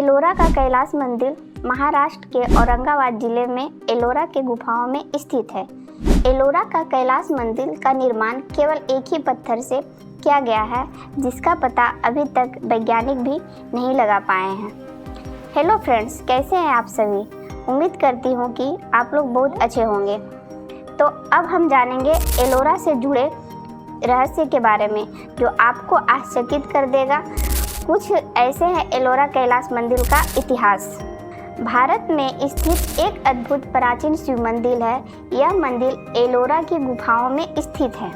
एलोरा का कैलाश मंदिर महाराष्ट्र के औरंगाबाद जिले में एलोरा के गुफाओं में स्थित है। एलोरा का कैलाश मंदिर का निर्माण केवल एक ही पत्थर से किया गया है, जिसका पता अभी तक वैज्ञानिक भी नहीं लगा पाए हैं। हेलो फ्रेंड्स, कैसे हैं आप सभी? उम्मीद करती हूँ कि आप लोग बहुत अच्छे होंगे। तो अब हम जानेंगे एलोरा से जुड़े रहस्य के बारे में, जो आपको आश्चर्यचकित कर देगा। कुछ ऐसे है एलोरा कैलाश मंदिर का इतिहास। भारत में स्थित एक अद्भुत प्राचीन शिव मंदिर है। यह मंदिर एलोरा की गुफाओं में स्थित है,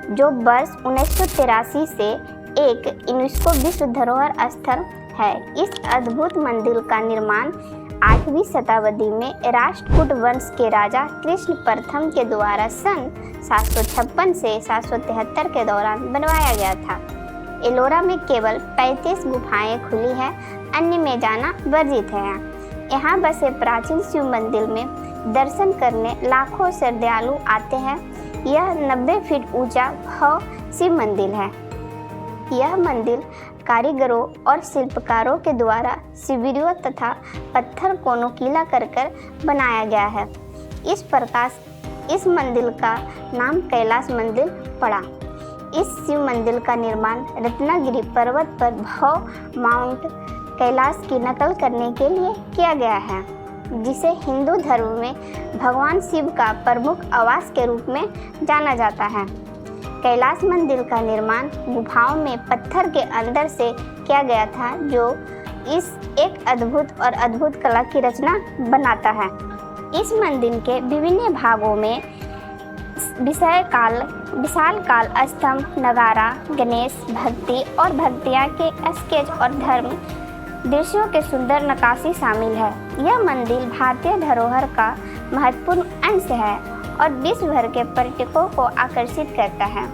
जो वर्ष 1983 से एक यूनेस्को विश्व धरोहर स्थल है। इस अद्भुत मंदिर का निर्माण 8वीं शताब्दी में राष्ट्रकूट वंश के राजा कृष्ण प्रथम के द्वारा सन 756 से 773 के दौरान बनवाया गया था। एलोरा में केवल 35 गुफाएं खुली हैं, अन्य में जाना वर्जित है। यहाँ बसे प्राचीन शिव मंदिर में दर्शन करने लाखों श्रद्धालु आते हैं। यह 90 फीट ऊंचा भव्य शिव मंदिर है। यह मंदिर कारीगरों और शिल्पकारों के द्वारा शिविरों तथा पत्थर को नुकीला कर बनाया गया है। इस प्रकार इस मंदिर का नाम कैलाश मंदिर पड़ा। इस शिव मंदिर का निर्माण रत्नागिरी पर्वत पर भव्य माउंट कैलाश की नकल करने के लिए किया गया है, जिसे हिंदू धर्म में भगवान शिव का प्रमुख आवास के रूप में जाना जाता है। कैलाश मंदिर का निर्माण गुफाओं में पत्थर के अंदर से किया गया था, जो इस एक अद्भुत कला की रचना बनाता है। इस मंदिर के विभिन्न भागों में विशाल काल स्तंभ, नगारा, गणेश भक्ति और भक्तिया के स्केच और धर्म दृश्यों के सुंदर नक्काशी शामिल है। यह मंदिर भारतीय धरोहर का महत्वपूर्ण अंश है और विश्व भर के पर्यटकों को आकर्षित करता है।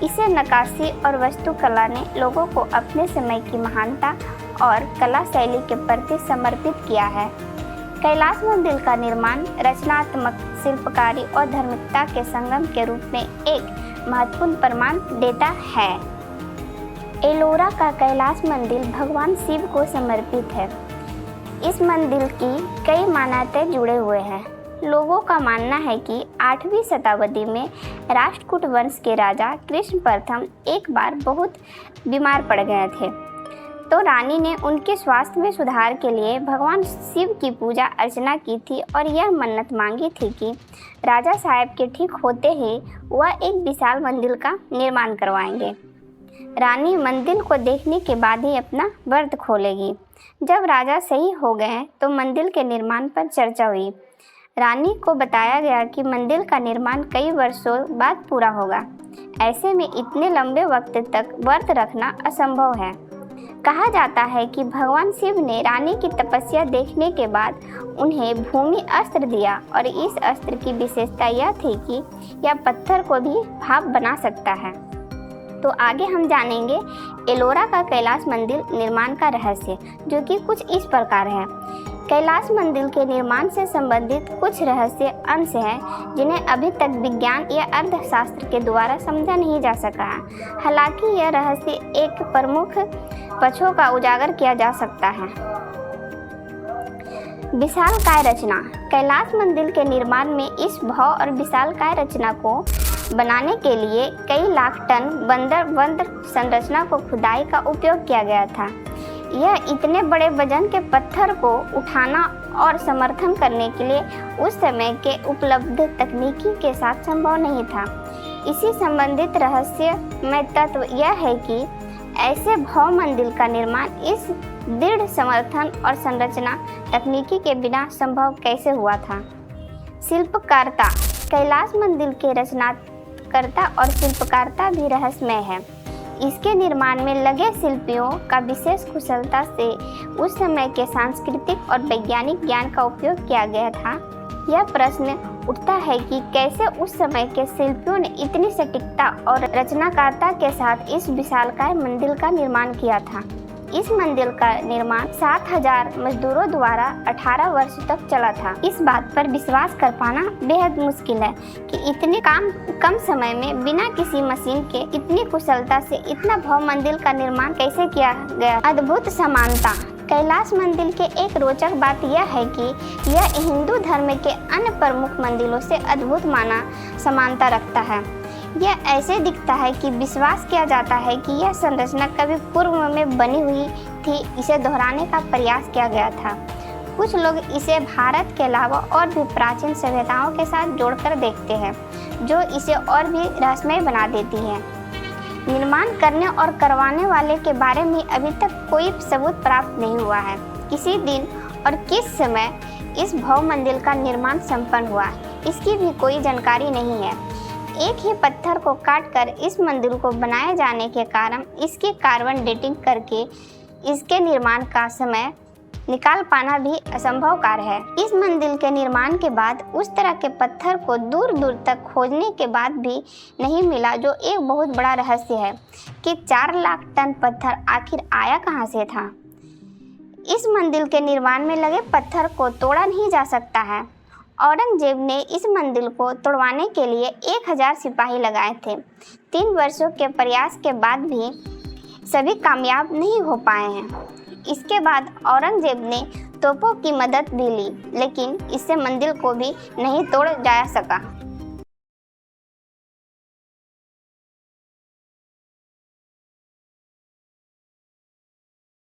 इसे नक्काशी और वास्तुकला ने लोगों को अपने समय की महानता और कला शैली के प्रति समर्पित किया है। कैलाश मंदिर का निर्माण रचनात्मक शिल्पकारी और धार्मिकता के संगम के रूप में एक महत्वपूर्ण प्रमाण देता है। एलोरा का कैलाश मंदिर भगवान शिव को समर्पित है। इस मंदिर की कई मान्यताएं जुड़े हुए हैं। लोगों का मानना है कि 8वीं शताब्दी में राष्ट्रकूट वंश के राजा कृष्ण प्रथम एक बार बहुत बीमार पड़ गए थे, तो रानी ने उनके स्वास्थ्य में सुधार के लिए भगवान शिव की पूजा अर्चना की थी और यह मन्नत मांगी थी कि राजा साहब के ठीक होते ही वह एक विशाल मंदिर का निर्माण करवाएंगे। रानी मंदिर को देखने के बाद ही अपना व्रत खोलेगी। जब राजा सही हो गए तो मंदिर के निर्माण पर चर्चा हुई। रानी को बताया गया कि मंदिर का निर्माण कई वर्षों बाद पूरा होगा। ऐसे में इतने लंबे वक्त तक व्रत रखना असंभव है। कहा जाता है कि भगवान शिव ने रानी की तपस्या देखने के बाद उन्हें भूमि अस्त्र दिया और इस अस्त्र की विशेषता यह थी कि यह पत्थर को भी भाप बना सकता है। तो आगे हम जानेंगे एलोरा का कैलाश मंदिर निर्माण का रहस्य, जो कि कुछ इस प्रकार है। कैलाश मंदिर के निर्माण से संबंधित कुछ रहस्य अंश हैं, जिन्हें अभी तक विज्ञान या अर्थशास्त्र के द्वारा समझा नहीं जा सका है। हालांकि यह रहस्य एक प्रमुख पक्षों का उजागर किया जा सकता है। विशालकाय रचना। कैलाश मंदिर के निर्माण में इस भव्य और विशालकाय रचना को बनाने के लिए कई लाख टन बंदर संरचना को खुदाई का उपयोग किया गया था। यह इतने बड़े वजन के पत्थर को उठाना और समर्थन करने के लिए उस समय के उपलब्ध तकनीकी के साथ संभव नहीं था। इसी संबंधित रहस्यमय तत्व यह है कि ऐसे भव्य मंदिर का निर्माण इस दृढ़ समर्थन और संरचना तकनीकी के बिना संभव कैसे हुआ था। शिल्पकारता। कैलाश मंदिर के रचनाकर्ता और शिल्पकारता भी रहस्यमय है। इसके निर्माण में लगे शिल्पियों का विशेष कुशलता से उस समय के सांस्कृतिक और वैज्ञानिक ज्ञान का उपयोग किया गया था। यह प्रश्न उठता है कि कैसे उस समय के शिल्पियों ने इतनी सटीकता और रचनाकारिता के साथ इस विशालकाय मंदिर का निर्माण किया था। इस मंदिर का निर्माण 7000 मजदूरों द्वारा 18 वर्ष तक चला था। इस बात पर विश्वास कर पाना बेहद मुश्किल है कि इतने कम समय में बिना किसी मशीन के इतनी कुशलता से इतना भव्य मंदिर का निर्माण कैसे किया गया। अद्भुत समानता। कैलाश मंदिर के एक रोचक बात यह है कि यह हिंदू धर्म के अन्य प्रमुख मंदिरों से अद्भुत माना समानता रखता है। यह ऐसे दिखता है कि विश्वास किया जाता है कि यह संरचना कभी पूर्व में बनी हुई थी, इसे दोहराने का प्रयास किया गया था। कुछ लोग इसे भारत के अलावा और भी प्राचीन सभ्यताओं के साथ जोड़कर देखते हैं, जो इसे और भी रहस्यमय बना देती है। निर्माण करने और करवाने वाले के बारे में अभी तक कोई सबूत प्राप्त नहीं हुआ है। किसी दिन और किस समय इस भव्य मंदिर का निर्माण संपन्न हुआ, इसकी भी कोई जानकारी नहीं है। एक ही पत्थर को काटकर इस मंदिर को बनाए जाने के कारण इसकी कार्बन डेटिंग करके इसके निर्माण का समय निकाल पाना भी असंभव कार्य है। इस मंदिर के निर्माण के बाद उस तरह के पत्थर को दूर दूर तक खोजने के बाद भी नहीं मिला, जो एक बहुत बड़ा रहस्य है कि 4 लाख टन पत्थर आखिर आया कहां से था। इस मंदिर के निर्माण में लगे पत्थर को तोड़ा नहीं जा सकता है। औरंगजेब ने इस मंदिर को तोड़वाने के लिए 1000 सिपाही लगाए थे। 3 वर्षों के प्रयास के बाद भी सभी कामयाब नहीं हो पाए हैं। इसके बाद औरंगजेब ने तोपों की मदद भी ली, लेकिन इससे मंदिर को भी नहीं तोड़ जा सका।